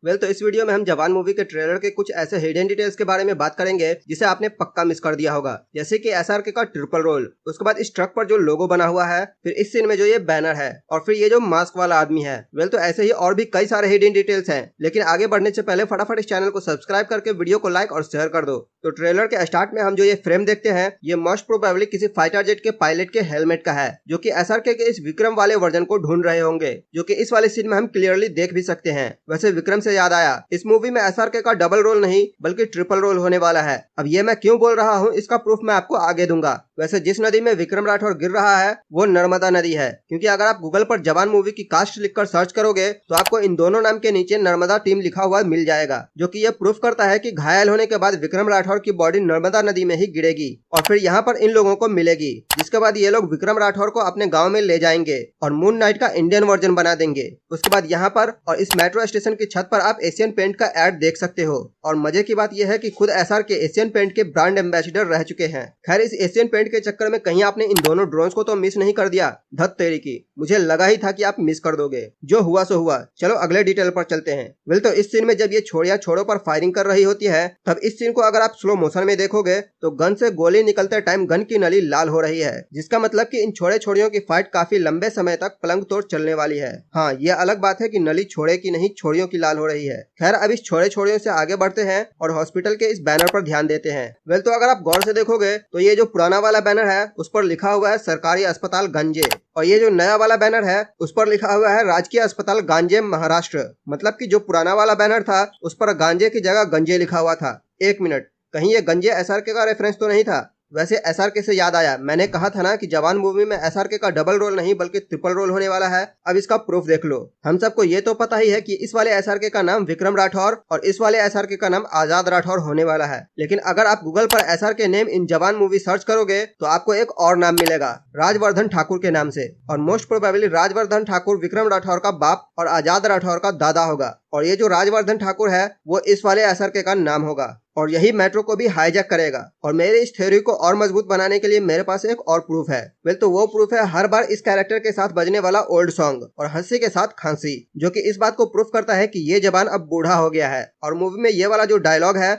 तो इस वीडियो में हम जवान मूवी के ट्रेलर के कुछ ऐसे हिडन डिटेल्स के बारे में बात करेंगे जिसे आपने पक्का मिस कर दिया होगा, जैसे कि एसआरके का ट्रिपल रोल, उसके बाद इस ट्रक पर जो लोगो बना हुआ है, फिर इस सीन में जो ये बैनर है और फिर ये जो मास्क वाला आदमी है। तो ऐसे ही और भी कई सारे हिडन डिटेल्स हैं, लेकिन आगे बढ़ने से पहले फटाफट इस चैनल को सब्सक्राइब करके वीडियो को लाइक और शेयर कर दो। तो ट्रेलर के स्टार्ट में हम जो ये फ्रेम देखते हैं, ये मोस्ट प्रोबेबली किसी फाइटर जेट के पायलट के हेलमेट का है, जो कि एसआरके के इस विक्रम वाले वर्जन को ढूंढ रहे होंगे, जो कि इस वाले सीन में हम क्लियरली देख भी सकते हैं। वैसे विक्रम से याद आया, इस मूवी में एसआरके का डबल रोल नहीं बल्कि ट्रिपल रोल होने वाला है। अब ये मैं क्यों बोल रहा हूँ, इसका प्रूफ मैं आपको आगे दूंगा। वैसे जिस नदी में विक्रम राठौर गिर रहा है वो नर्मदा नदी है, क्योंकि अगर आप गूगल पर जवान मूवी की कास्ट लिखकर सर्च करोगे तो आपको इन दोनों नाम के नीचे नर्मदा टीम लिखा हुआ मिल जाएगा, जो कि यह प्रूफ करता है कि घायल होने के बाद विक्रम राठौर की बॉडी नर्मदा नदी में ही गिरेगी और फिर यहाँ पर इन लोगों को मिलेगी, जिसके बाद ये लोग विक्रम राठौर को अपने गाँव में ले जाएंगे और मून नाइट का इंडियन वर्जन बना देंगे। उसके बाद यहाँ पर और इस मेट्रो स्टेशन की छत पर आप एशियन पेंट का एड देख सकते हो। और मजे की बात यह है कि खुद एसआरके एशियन पेंट के ब्रांड एम्बेसडर रह चुके हैं। खैर, इस एशियन पेंट के चक्कर में कहीं आपने इन दोनों ड्रोन्स को तो मिस नहीं कर दिया। धत तेरी की, मुझे लगा ही था कि आप मिस कर दोगे। जो हुआ सो हुआ। चलो अगले डिटेल पर चलते हैं। तो इस सीन में जब ये छोड़िया छोड़ों पर फायरिंग कर रही होती है, तब इस सीन को अगर आप स्लो मोशन में देखोगे तो गन से गोली निकलते टाइम गन की नली लाल हो रही है, जिसका मतलब कि इन छोड़े छोड़ियों की फाइट काफी लंबे समय तक पलंग तोड़ चलने वाली है। हाँ, ये अलग बात है कि नली छोड़े की नहीं छोड़ियों की लाल हो रही है। खैर, अब इस छोड़े छोड़ियों से आगे बढ़ते हैं और हॉस्पिटल के इस बैनर पर ध्यान देते हैं। तो अगर आप गौर से देखोगे तो ये जो पुराना वाला बैनर है उस पर लिखा हुआ है सरकारी अस्पताल गंजे, और ये जो नया वाला बैनर है उस पर लिखा हुआ है राजकीय अस्पताल गांजे महाराष्ट्र। मतलब कि जो पुराना वाला बैनर था उस पर गांजे की जगह गंजे लिखा हुआ था। एक मिनट, कहीं ये गंजे एसआरके का रेफरेंस तो नहीं था? वैसे एसआरके से याद आया, मैंने कहा था ना कि जवान मूवी में एसआरके का डबल रोल नहीं बल्कि ट्रिपल रोल होने वाला है। अब इसका प्रूफ देख लो। हम सबको ये तो पता ही है कि इस वाले एसआरके का नाम विक्रम राठौर और इस वाले एसआरके का नाम आजाद राठौर होने वाला है, लेकिन अगर आप गूगल पर एसआरके नेम इन जवान मूवी सर्च करोगे तो आपको एक और नाम मिलेगा, राजवर्धन ठाकुर के नाम से। और मोस्ट प्रोबेबली राजवर्धन ठाकुर विक्रम राठौर का बाप और आजाद राठौर का दादा होगा, और ये जो राजवर्धन ठाकुर है वो इस वाले एसआरके का नाम होगा, और यही मेट्रो को भी हाईजैक करेगा। और मेरे इस थ्योरी को और मजबूत बनाने के लिए मेरे पास एक और प्रूफ है। तो वो प्रूफ है हर बार इस कैरेक्टर के साथ बजने वाला ओल्ड सॉन्ग और हंसी के साथ खांसी, जो कि इस बात को प्रूफ करता है कि ये जवान अब बूढ़ा हो गया है। और मूवी में ये वाला जो डायलॉग है,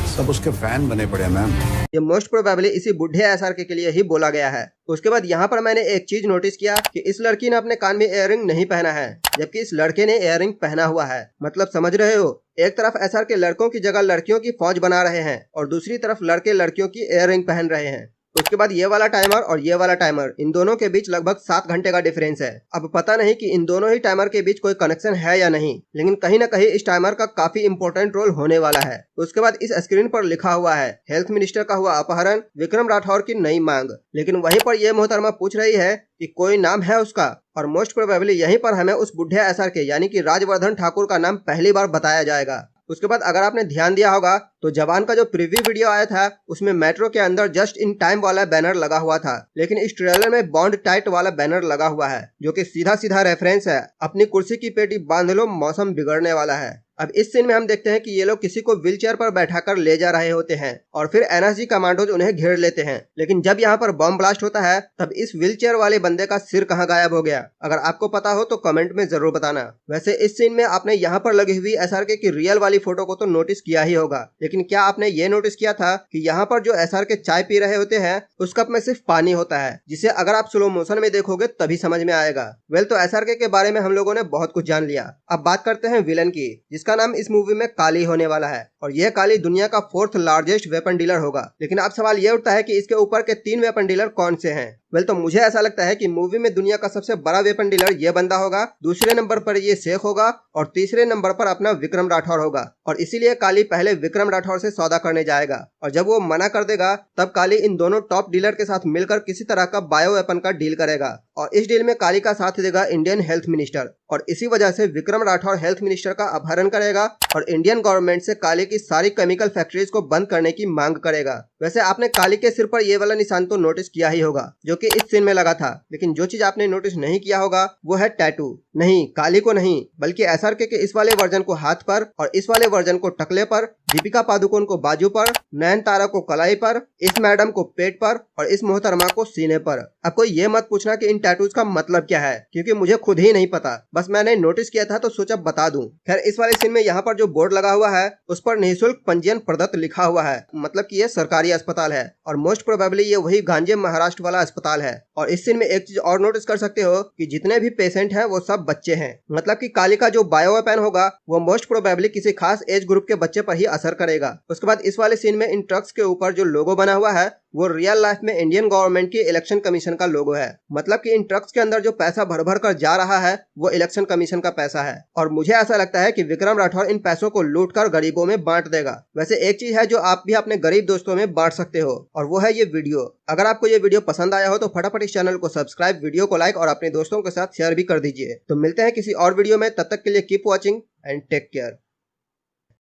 सब उसके फैन बने पड़े मैम, ये मोस्ट प्रोबेबली इसी बुढ़े एसआरके के लिए ही बोला गया है। उसके बाद यहाँ पर मैंने एक चीज नोटिस किया कि इस लड़की ने अपने कान में इयररिंग नहीं पहना है, जबकि इस लड़के ने इयररिंग पहना हुआ है। मतलब समझ रहे हो, एक तरफ एसआरके लड़कों की जगह लड़कियों की फौज बना रहे हैं और दूसरी तरफ लड़के लड़कियों की इयररिंग पहन रहे हैं। उसके बाद ये वाला टाइमर और ये वाला टाइमर, इन दोनों के बीच लगभग 7 घंटे का डिफरेंस है। अब पता नहीं कि इन दोनों ही टाइमर के बीच कोई कनेक्शन है या नहीं, लेकिन कहीं ना कहीं इस टाइमर का काफी इंपॉर्टेंट रोल होने वाला है। उसके बाद इस स्क्रीन पर लिखा हुआ है हेल्थ मिनिस्टर का हुआ अपहरण, विक्रम राठौर की नई मांग। लेकिन वहीं पर यह मोहतरमा पूछ रही है कि कोई नाम है उसका, और मोस्ट प्रोबेबली यहीं पर हमें उस बुढ़े एसआरके यानी कि राजवर्धन ठाकुर का नाम पहली बार बताया जाएगा। उसके बाद अगर आपने ध्यान दिया होगा तो जवान का जो प्रीव्यू वीडियो आया था उसमें मेट्रो के अंदर जस्ट इन टाइम वाला बैनर लगा हुआ था, लेकिन इस ट्रेलर में बॉन्ड टाइट वाला बैनर लगा हुआ है, जो कि सीधा सीधा रेफरेंस है अपनी कुर्सी की पेटी बांध लो मौसम बिगड़ने वाला है। अब इस सीन में हम देखते हैं कि ये लोग किसी को व्हीलचेयर पर बैठाकर ले जा रहे होते हैं और फिर एनएसजी कमांडोज उन्हें घेर लेते हैं। लेकिन जब यहाँ पर बम ब्लास्ट होता है तब इस व्हीलचेयर वाले बंदे का सिर कहाँ गायब हो गया? अगर आपको पता हो तो कमेंट में जरूर बताना। वैसे इस सीन में आपने यहाँ पर लगी हुई एसआरके की रियल वाली फोटो को तो नोटिस किया ही होगा, लेकिन क्या आपने ये नोटिस किया था कि यहाँ पर जो एसआरके चाय पी रहे होते हैं उस कप में सिर्फ पानी होता है, जिसे अगर आप स्लो मोशन में देखोगे तभी समझ में आएगा। तो एसआरके के बारे में हम लोगों ने बहुत कुछ जान लिया। अब बात करते हैं विलन की, जिसका नाम इस मूवी में काली होने वाला है, और यह काली दुनिया का 4th लार्जेस्ट वेपन डीलर होगा। लेकिन अब सवाल यह उठता है कि इसके ऊपर के 3 वेपन डीलर कौन से हैं? तो मुझे ऐसा लगता है कि मूवी में दुनिया का सबसे बड़ा वेपन डीलर ये बंदा होगा, दूसरे नंबर पर ये शेख होगा और तीसरे नंबर पर अपना विक्रम राठौर होगा। और इसीलिए काली पहले विक्रम राठौर से सौदा करने जाएगा, और जब वो मना कर देगा तब काली इन दोनों टॉप डीलर के साथ मिलकर किसी तरह का बायो वेपन का डील करेगा, और इस डील में काली का साथ देगा इंडियन हेल्थ मिनिस्टर, और इसी वजह से विक्रम राठौर हेल्थ मिनिस्टर का अपहरण करेगा और इंडियन गवर्नमेंट से काली की सारी केमिकल फैक्ट्रीज को बंद करने की मांग करेगा। वैसे आपने काली के सिर पर ये वाला निशान तो नोटिस किया ही होगा, जो कि इस सीन में लगा था, लेकिन जो चीज आपने नोटिस नहीं किया होगा वो है टैटू। नहीं, काली को नहीं, बल्कि एसआरके के इस वाले वर्जन को हाथ पर और इस वाले वर्जन को टकले पर, दीपिका पादुकोण को बाजू पर, नयनतारा को कलाई पर, इस मैडम को पेट पर और इस मोहतरमा को सीने पर। अब कोई ये मत पूछना कि इन टैटूज का मतलब क्या है, क्योंकि मुझे खुद ही नहीं पता, बस मैंने नोटिस किया था तो सोचा बता दूं। खैर, इस वाले सीन में यहाँ पर जो बोर्ड लगा हुआ है उस पर निःशुल्क पंजीयन प्रदत्त लिखा हुआ है, मतलब कि ये सरकारी अस्पताल है और मोस्ट प्रोबेबली ये वही गांजे महाराष्ट्र वाला अस्पताल है। और इस सीन में एक चीज और नोटिस कर सकते हो कि जितने भी पेशेंट हैं वो सब बच्चे हैं, मतलब कि काली का जो बायो वेपन होगा वो मोस्ट प्रोबेबली किसी खास एज ग्रुप के बच्चे पर ही असर करेगा। उसके बाद इस वाले सीन में इन ट्रक्स के ऊपर जो लोगो बना हुआ है वो रियल लाइफ में इंडियन गवर्नमेंट की इलेक्शन कमीशन का लोगो है, मतलब कि इन ट्रक्स के अंदर जो पैसा भर भर कर जा रहा है वो इलेक्शन कमीशन का पैसा है। और मुझे ऐसा लगता है कि विक्रम राठौर इन पैसों को लूट कर गरीबों में बांट देगा। वैसे एक चीज है जो आप भी अपने गरीब दोस्तों में बांट सकते हो, और वो है ये वीडियो। अगर आपको ये वीडियो पसंद आया हो तो फटाफट इस चैनल को सब्सक्राइब, वीडियो को लाइक और अपने दोस्तों के साथ शेयर भी कर दीजिए। तो मिलते हैं किसी और वीडियो में, तब तक के लिए keep watching and take care.